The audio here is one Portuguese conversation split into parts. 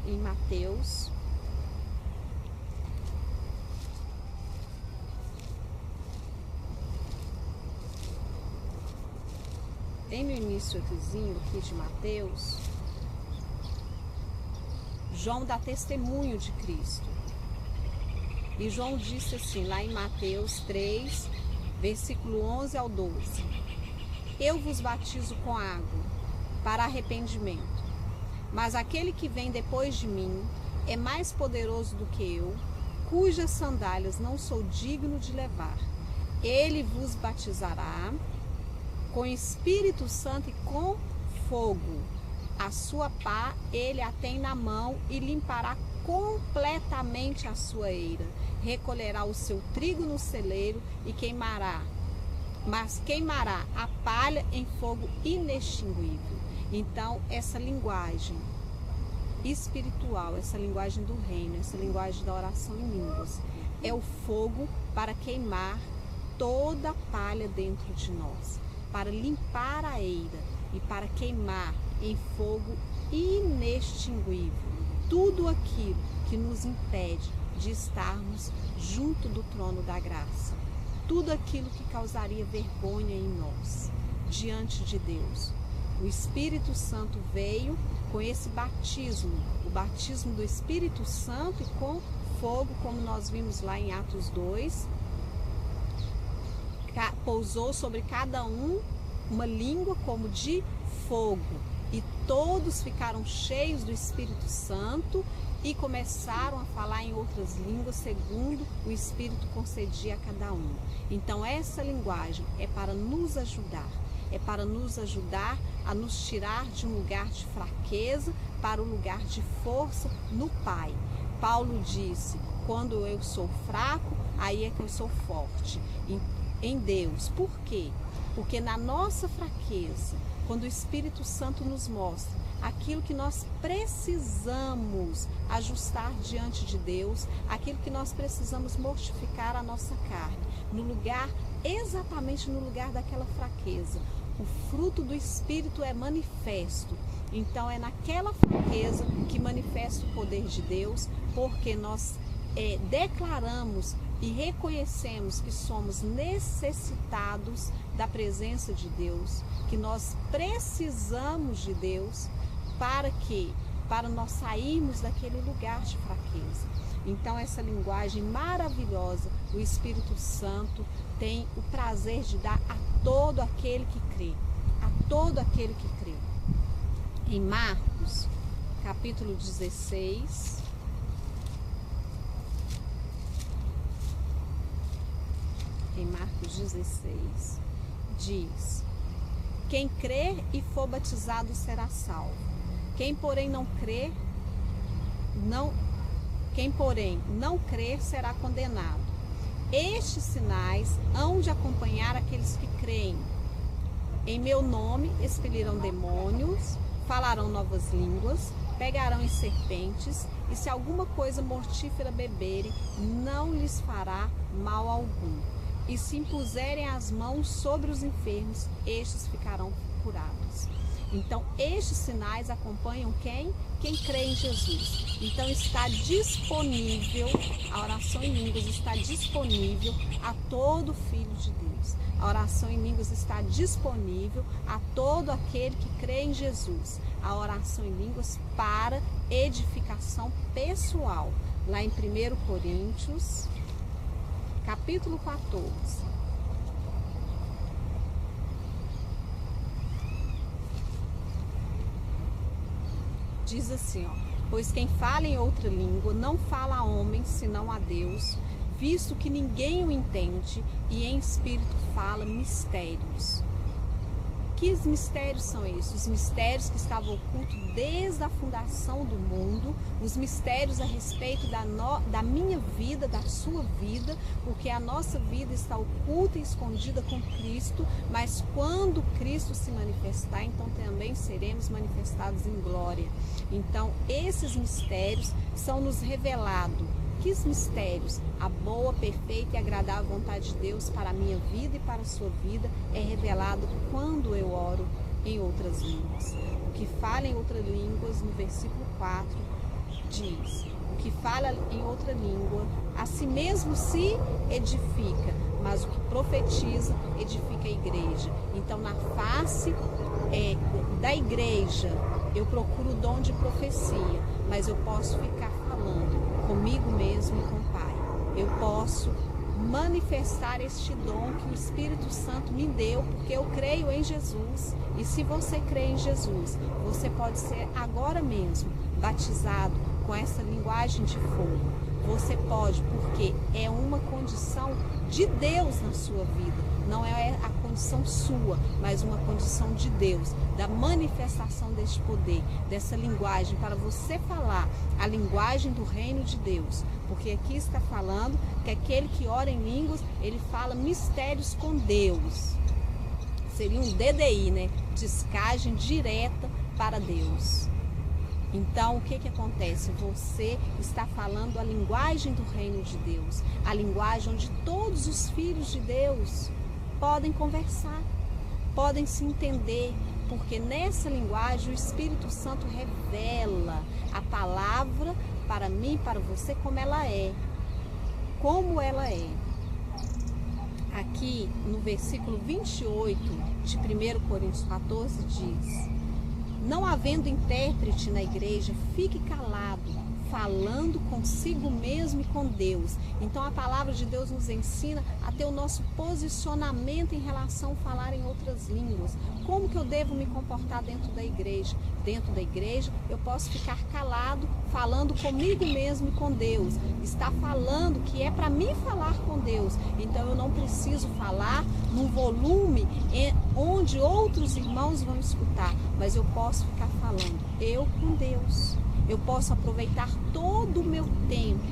em Mateus. Bem no início aqui de Mateus, João dá testemunho de Cristo. E João disse assim, lá em Mateus 3, versículo 11 ao 12. Eu vos batizo com água para arrependimento, mas aquele que vem depois de mim é mais poderoso do que eu, cujas sandálias não sou digno de levar. Ele vos batizará com Espírito Santo e com fogo. A sua pá ele a tem na mão e limpará completamente a sua eira. Recolherá o seu trigo no celeiro e queimará a palha em fogo inextinguível. Então, essa linguagem espiritual, essa linguagem do reino, essa linguagem da oração em línguas, é o fogo para queimar toda a palha dentro de nós, para limpar a eira e para queimar em fogo inextinguível tudo aquilo que nos impede de estarmos junto do trono da graça, tudo aquilo que causaria vergonha em nós, diante de Deus. O Espírito Santo veio com esse batismo, o batismo do Espírito Santo e com fogo, como nós vimos lá em Atos 2, pousou sobre cada um uma língua como de fogo, e todos ficaram cheios do Espírito Santo e começaram a falar em outras línguas segundo o Espírito concedia a cada um. Então essa linguagem é para nos ajudar, a nos tirar de um lugar de fraqueza para um lugar de força no Pai. Paulo disse, quando eu sou fraco, aí é que eu sou forte em Deus. Por quê? Porque na nossa fraqueza, quando o Espírito Santo nos mostra aquilo que nós precisamos ajustar diante de Deus, aquilo que nós precisamos mortificar a nossa carne, exatamente no lugar daquela fraqueza, o fruto do Espírito é manifesto. Então é naquela fraqueza que manifesta o poder de Deus, porque nós declaramos e reconhecemos que somos necessitados da presença de Deus, que nós precisamos de Deus para nós sairmos daquele lugar de fraqueza. Então essa linguagem maravilhosa, o Espírito Santo tem o prazer de dar a todo aquele que crê, Em Marcos, capítulo 16, diz: quem crer e for batizado será salvo. Quem porém não crer será condenado. Estes sinais hão de acompanhar aqueles que creem. Em meu nome expelirão demônios, falarão novas línguas, pegarão em serpentes, e se alguma coisa mortífera beberem, não lhes fará mal algum. E se impuserem as mãos sobre os enfermos, estes ficarão curados. Então, estes sinais acompanham quem? Quem crê em Jesus. Então, está disponível, a oração em línguas está disponível a todo filho de Deus. A oração em línguas está disponível a todo aquele que crê em Jesus. A oração em línguas para edificação pessoal. Lá em 1 Coríntios, capítulo 14. Diz assim, pois quem fala em outra língua não fala a homem, senão a Deus, visto que ninguém o entende, e em espírito fala mistérios. Que mistérios são esses? Os mistérios que estavam ocultos desde a fundação do mundo, os mistérios a respeito da minha vida, da sua vida, porque a nossa vida está oculta e escondida com Cristo, mas quando Cristo se manifestar, então também seremos manifestados em glória. Então, esses mistérios são nos revelados. Que mistérios? A boa, perfeita e agradável vontade de Deus para a minha vida e para a sua vida é revelado quando eu oro em outras línguas. O que fala em outras línguas, no versículo 4, diz: o que fala em outra língua, a si mesmo se edifica, mas o que profetiza edifica a igreja. Então, na face da igreja, eu procuro o dom de profecia, mas eu posso ficar falando comigo mesmo e com o Pai. Eu posso manifestar este dom que o Espírito Santo me deu, porque eu creio em Jesus. E se você crê em Jesus, você pode ser agora mesmo batizado com essa linguagem de fogo. Você pode, porque é uma condição de Deus na sua vida. Não é a condição sua, mas uma condição de Deus, da manifestação deste poder, dessa linguagem, para você falar a linguagem do reino de Deus. Porque aqui está falando que aquele que ora em línguas, ele fala mistérios com Deus. Seria um DDI, né? Descagem direta para Deus. Então, o que acontece? Você está falando a linguagem do reino de Deus, a linguagem onde todos os filhos de Deus podem conversar, podem se entender, porque nessa linguagem o Espírito Santo revela a palavra para mim e para você como ela é. Como ela é. Aqui no versículo 28 de 1 Coríntios 14 diz: não havendo intérprete na igreja, fique calado, falando consigo mesmo e com Deus. Então a palavra de Deus nos ensina a ter o nosso posicionamento em relação a falar em outras línguas. Como que eu devo me comportar dentro da igreja? Dentro da igreja eu posso ficar calado, falando comigo mesmo e com Deus. Está falando que é para mim falar com Deus. Então eu não preciso falar num volume onde outros irmãos vão escutar, mas eu posso ficar falando eu com Deus. Eu posso aproveitar todo o meu tempo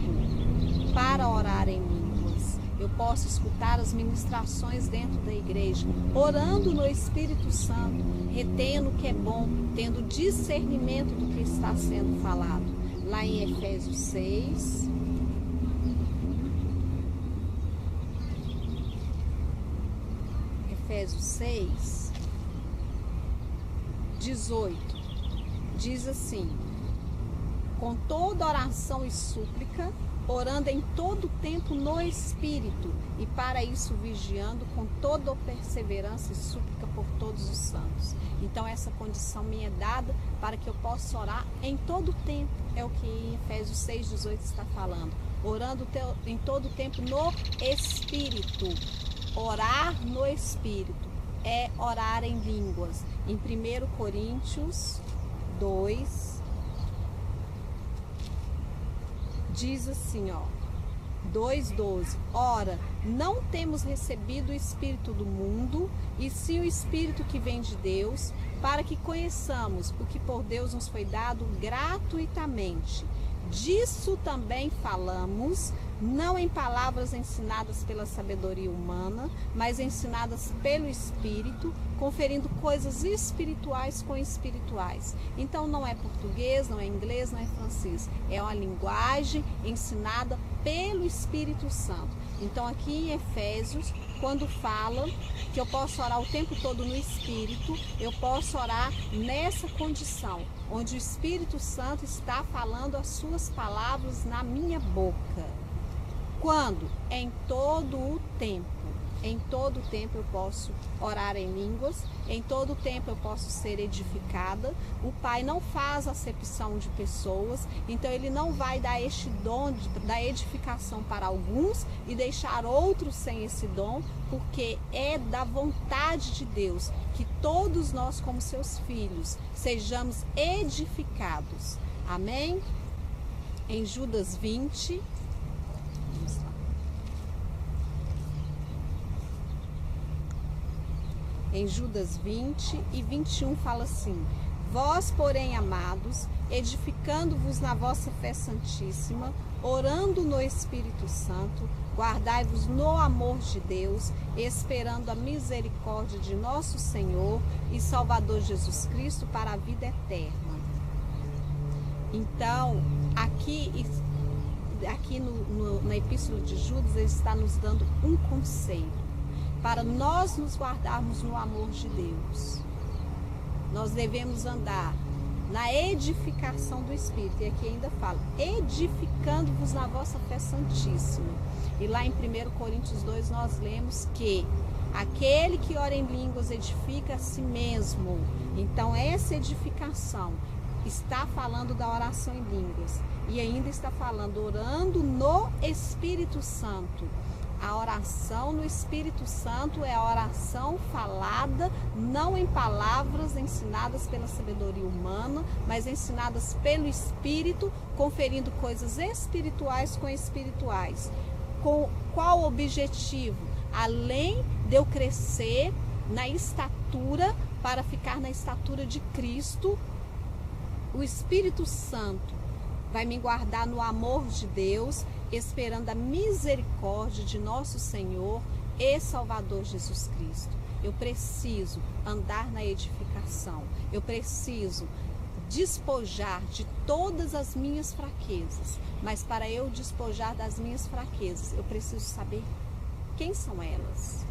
para orar em línguas. Eu posso escutar as ministrações dentro da igreja, orando no Espírito Santo, retendo o que é bom, tendo discernimento do que está sendo falado. Lá em Efésios 6. Efésios 6, 18. Diz assim: com toda oração e súplica, orando em todo tempo no Espírito, e para isso vigiando com toda perseverança e súplica por todos os santos. Então essa condição me é dada para que eu possa orar em todo tempo. É o que em Efésios 6,18 está falando. Orando em todo tempo no Espírito. Orar no Espírito é orar em línguas. Em 1 Coríntios 2, diz assim, 2,12: ora, não temos recebido o Espírito do mundo, e sim o Espírito que vem de Deus, para que conheçamos o que por Deus nos foi dado gratuitamente. Disso também falamos, não em palavras ensinadas pela sabedoria humana, mas ensinadas pelo Espírito, conferindo coisas espirituais com espirituais. Então não é português, não é inglês, não é francês. É uma linguagem ensinada pelo Espírito Santo. Então aqui em Efésios, quando fala que eu posso orar o tempo todo no Espírito, eu posso orar nessa condição, onde o Espírito Santo está falando as suas palavras na minha boca. Quando? Em todo o tempo. Em todo o tempo eu posso orar em línguas, em todo o tempo eu posso ser edificada. O Pai não faz acepção de pessoas, então Ele não vai dar este dom da edificação para alguns e deixar outros sem esse dom, porque é da vontade de Deus que todos nós, como seus filhos, sejamos edificados. Amém? Em Judas 20... Em Judas 20 e 21 fala assim: vós, porém, amados, edificando-vos na vossa fé santíssima, orando no Espírito Santo, guardai-vos no amor de Deus, esperando a misericórdia de nosso Senhor e Salvador Jesus Cristo para a vida eterna. Então, aqui na Epístola de Judas, ele está nos dando um conselho para nós nos guardarmos no amor de Deus. Nós devemos andar na edificação do Espírito. E aqui ainda fala, edificando-vos na vossa fé santíssima. E lá em 1 Coríntios 2 nós lemos que aquele que ora em línguas edifica a si mesmo. Então essa edificação está falando da oração em línguas. E ainda está falando, orando no Espírito Santo. A oração no Espírito Santo é a oração falada, não em palavras ensinadas pela sabedoria humana, mas ensinadas pelo Espírito, conferindo coisas espirituais com espirituais. Com qual objetivo? Além de eu crescer na estatura, para ficar na estatura de Cristo, o Espírito Santo vai me guardar no amor de Deus, esperando a misericórdia de nosso Senhor e Salvador Jesus Cristo. Eu preciso andar na edificação. Eu preciso despojar de todas as minhas fraquezas. Mas para eu despojar das minhas fraquezas, eu preciso saber quem são elas.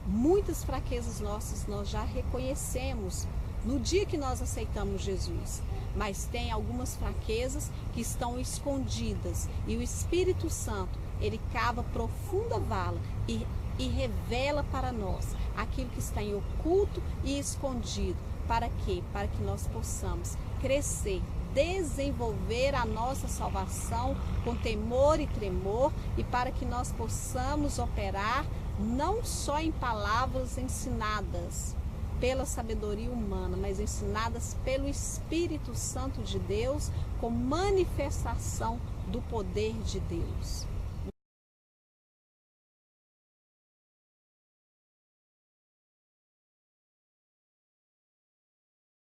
Muitas fraquezas nossas nós já reconhecemos no dia que nós aceitamos Jesus. Mas tem algumas fraquezas que estão escondidas. E o Espírito Santo, ele cava profunda vala e revela para nós aquilo que está em oculto e escondido. Para quê? Para que nós possamos crescer, desenvolver a nossa salvação com temor e tremor, e para que nós possamos operar não só em palavras ensinadas pela sabedoria humana, mas ensinadas pelo Espírito Santo de Deus, com manifestação do poder de Deus.